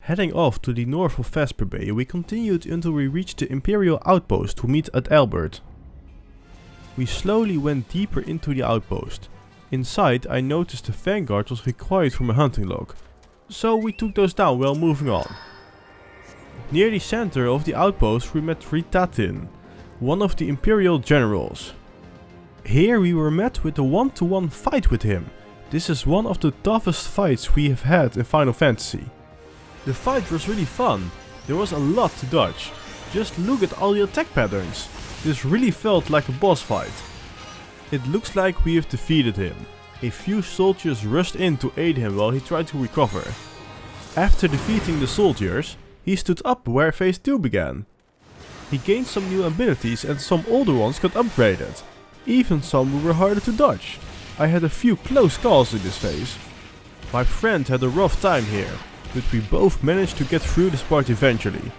Heading off to the north of Vesper Bay, we continued until we reached the Imperial Outpost to meet at Albert. We slowly went deeper into the outpost. Inside I noticed the vanguard was required for my hunting log, so we took those down while moving on. Near the center of the outpost we met Ritatin, one of the Imperial generals. Here we were met with a one-to-one fight with him. This is one of the toughest fights we have had in Final Fantasy. The fight was really fun, there was a lot to dodge. Just look at all the attack patterns. This really felt like a boss fight. It looks like we have defeated him. A few soldiers rushed in to aid him while he tried to recover. After defeating the soldiers, he stood up where phase 2 began. He gained some new abilities and some older ones got upgraded. Even some were harder to dodge. I had a few close calls in this phase. My friend had a rough time here, but we both managed to get through this part eventually.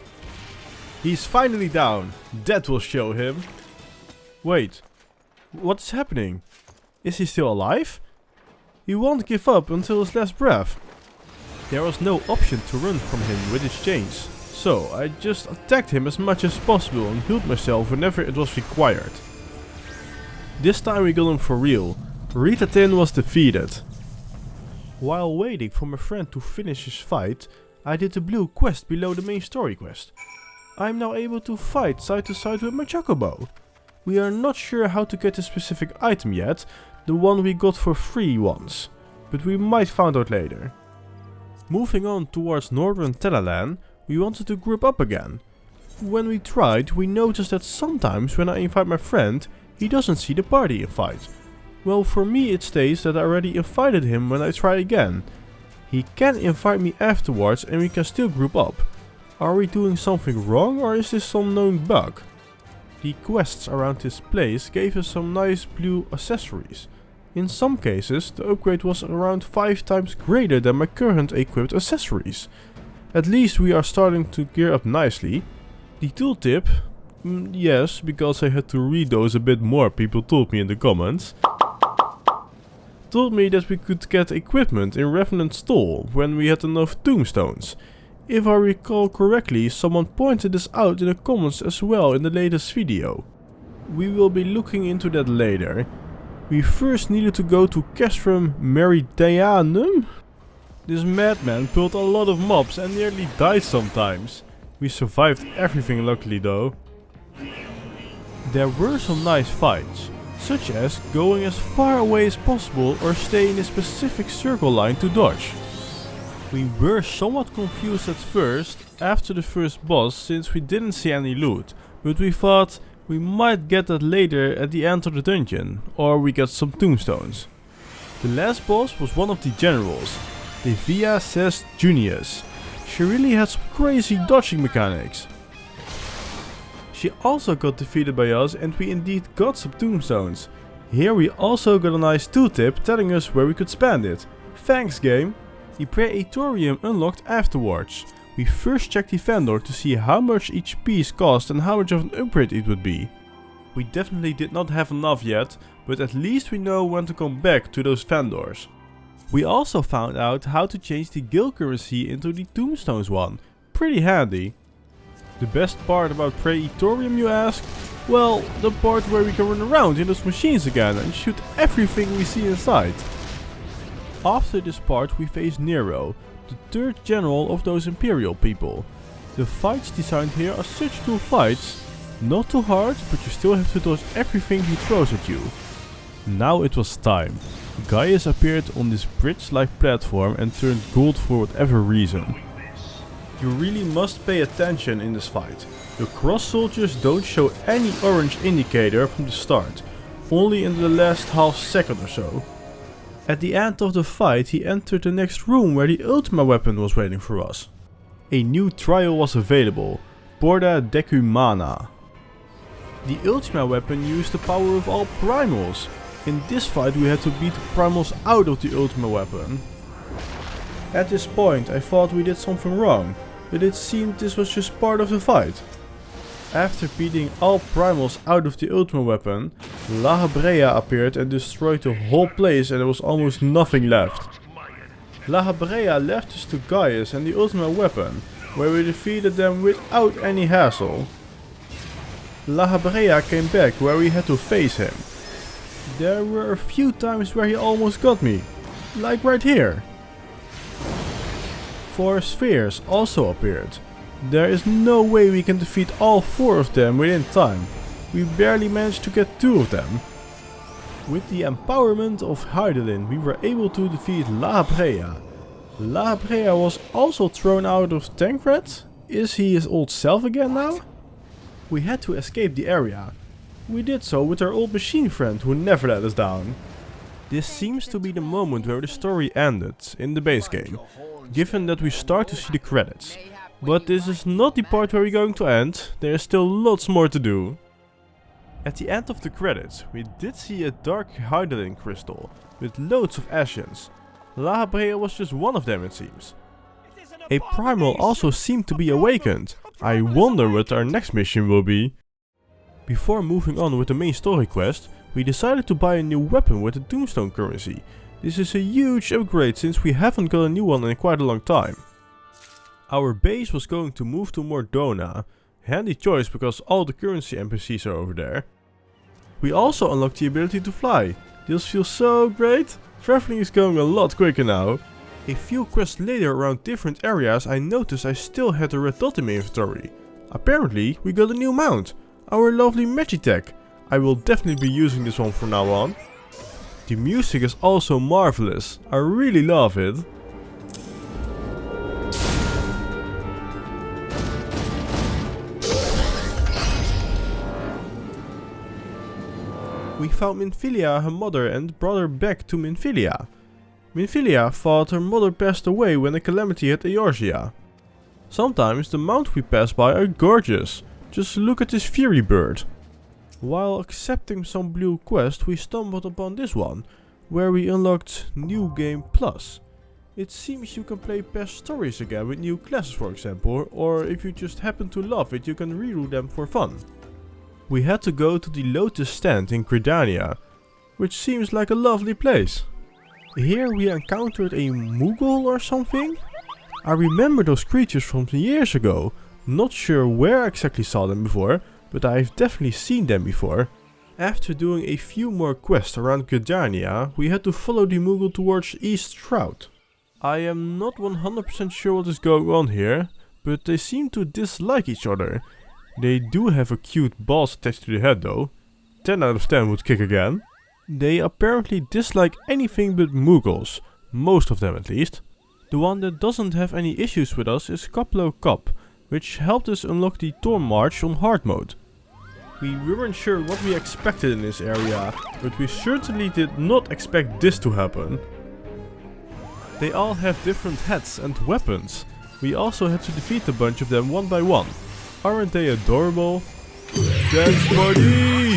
He's finally down, that will show him. Wait, what is happening? Is he still alive? He won't give up until his last breath. There was no option to run from him with his chains, so I just attacked him as much as possible and healed myself whenever it was required. This time we got him for real. Ritatin was defeated. While waiting for my friend to finish his fight, I did the blue quest below the main story quest. I am now able to fight side to side with my chocobo. We are not sure how to get a specific item yet, the one we got for free once, but we might find out later. Moving on towards northern Talalan, we wanted to group up again. When we tried, we noticed that sometimes when I invite my friend, he doesn't see the party invite. Well, for me it states that I already invited him when I try again. He can invite me afterwards and we can still group up. Are we doing something wrong or is this some known bug? The quests around this place gave us some nice blue accessories. In some cases the upgrade was around 5 times greater than my current equipped accessories. At least we are starting to gear up nicely. The tooltip, yes, because I had to read those a bit more, people told me in the comments. Told me that we could get equipment in Revenant Stall when we had enough tombstones. If I recall correctly, someone pointed this out in the comments as well in the latest video. We will be looking into that later. We first needed to go to Castrum Meridianum. This madman pulled a lot of mobs and nearly died sometimes. We survived everything luckily though. There were some nice fights, such as going as far away as possible or stay in a specific circle line to dodge. We were somewhat confused at first after the first boss since we didn't see any loot, but we thought we might get that later at the end of the dungeon, or we get some tombstones. The last boss was one of the generals, the Via Ses Junius. She really had some crazy dodging mechanics. She also got defeated by us and we indeed got some tombstones. Here we also got a nice tooltip telling us where we could spend it. Thanks game! The Praetorium unlocked afterwards. We first checked the vendor to see how much each piece cost and how much of an upgrade it would be. We definitely did not have enough yet, but at least we know when to come back to those vendors. We also found out how to change the guild currency into the tombstones one. Pretty handy. The best part about Praetorium, you ask? Well, the part where we can run around in those machines again and shoot everything we see inside. After this part we face Nero, the third general of those Imperial people. The fights designed here are such cool fights. Not too hard, but you still have to dodge everything he throws at you. Now it was time. Gaius appeared on this bridge-like platform and turned gold for whatever reason. You really must pay attention in this fight. The cross soldiers don't show any orange indicator from the start, only in the last half second or so. At the end of the fight he entered the next room where the Ultima weapon was waiting for us. A new trial was available, Porta Decumana. The Ultima weapon used the power of all primals. In this fight we had to beat the primals out of the Ultima weapon. At this point I thought we did something wrong, but it seemed this was just part of the fight. After beating all primals out of the Ultima weapon, La Habrea appeared and destroyed the whole place and there was almost nothing left. La Habrea left us to Gaius and the ultimate weapon, where we defeated them without any hassle. La Habrea came back where we had to face him. There were a few times where he almost got me, like right here. 4 spheres also appeared. There is no way we can defeat all 4 of them within time. We barely managed to get 2 of them. With the empowerment of Hydaelyn, we were able to defeat La Habrea. La Habrea was also thrown out of Tancred. Is he his old self again now? We had to escape the area. We did so with our old machine friend who never let us down. This seems to be the moment where the story ended in the base game, given that we start to see the credits. But this is not the part where we're going to end, there is still lots more to do. At the end of the credits, we did see a dark Hydaelyn crystal with loads of ashes. La Habrea was just one of them, it seems. A primal also seemed to be awakened. I wonder what our next mission will be. Before moving on with the main story quest, we decided to buy a new weapon with the Tombstone currency. This is a huge upgrade since we haven't got a new one in quite a long time. Our base was going to move to Mordona. Handy choice because all the currency NPCs are over there. We also unlocked the ability to fly. This feels so great. Traveling is going a lot quicker now. A few quests later around different areas I noticed I still had a red dot in my inventory. Apparently we got a new mount. Our lovely Magitech. I will definitely be using this one from now on. The music is also marvelous. I really love it. We found Minfilia, her mother, and brought her back to Minfilia. Minfilia thought her mother passed away when a calamity hit Eorzea. Sometimes the mounts we pass by are gorgeous. Just look at this Fury bird. While accepting some blue quests, we stumbled upon this one, where we unlocked New Game Plus. It seems you can play past stories again with new classes, for example, or if you just happen to love it, you can redo them for fun. We had to go to the Lotus stand in Gridania, which seems like a lovely place. Here we encountered a Moogle or something? I remember those creatures from years ago. Not sure where I exactly saw them before, but I've definitely seen them before. After doing a few more quests around Gridania, we had to follow the Moogle towards East Shroud. I am not 100% sure what is going on here, but they seem to dislike each other. They do have a cute balls attached to the head though. 10 out of 10 would kick again. They apparently dislike anything but Moogles, most of them at least. The one that doesn't have any issues with us is Kaplo Kap, which helped us unlock the Tormarch on hard mode. We weren't sure what we expected in this area, but we certainly did not expect this to happen. They all have different heads and weapons. We also had to defeat a bunch of them one by one. Aren't they adorable? Dance party!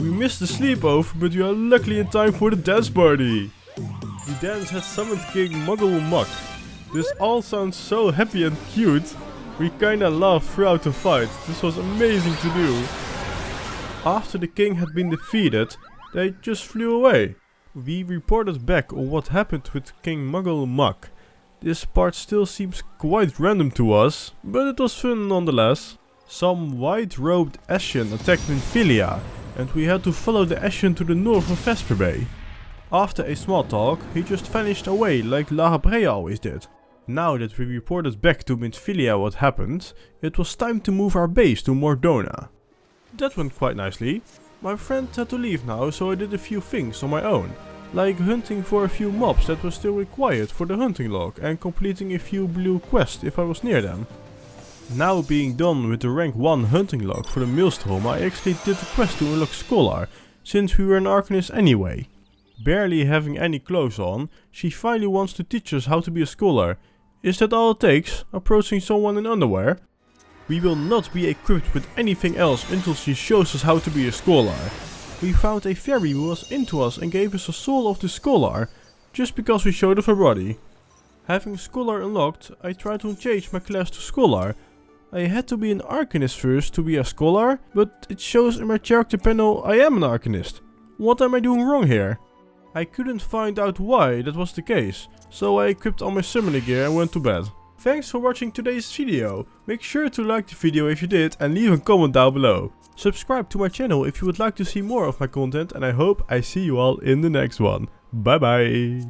We missed the sleepover, but we are luckily in time for the dance party. The dance had summoned King Muggle Muck. This all sounds so happy and cute. We kinda laughed throughout the fight. This was amazing to do. After the king had been defeated, they just flew away. We reported back on what happened with King Muggle Muck. This part still seems quite random to us, but it was fun nonetheless. Some white-robed Ashen attacked Minfilia, and we had to follow the Ashen to the north of Vesper Bay. After a small talk, he just vanished away like La Habrea always did. Now that we reported back to Minfilia what happened, it was time to move our base to Mordona. That went quite nicely. My friend had to leave now, so I did a few things on my own. Like hunting for a few mobs that were still required for the hunting log and completing a few blue quests if I was near them. Now being done with the rank 1 hunting log for the Maelstrom, I actually did the quest to unlock Scholar, since we were an Arcanist anyway. Barely having any clothes on, she finally wants to teach us how to be a Scholar. Is that all it takes? Approaching someone in underwear? We will not be equipped with anything else until she shows us how to be a Scholar. We found a fairy who was into us and gave us a soul of the Scholar, just because we showed off her body. Having Scholar unlocked, I tried to change my class to Scholar. I had to be an Arcanist first to be a Scholar, but it shows in my character panel I am an Arcanist. What am I doing wrong here? I couldn't find out why that was the case, So I equipped all my summoner gear and went to bed. Thanks for watching today's video. Make sure to like the video if you did and leave a comment down below. Subscribe to my channel if you would like to see more of my content, and I hope I see you all in the next one. Bye bye.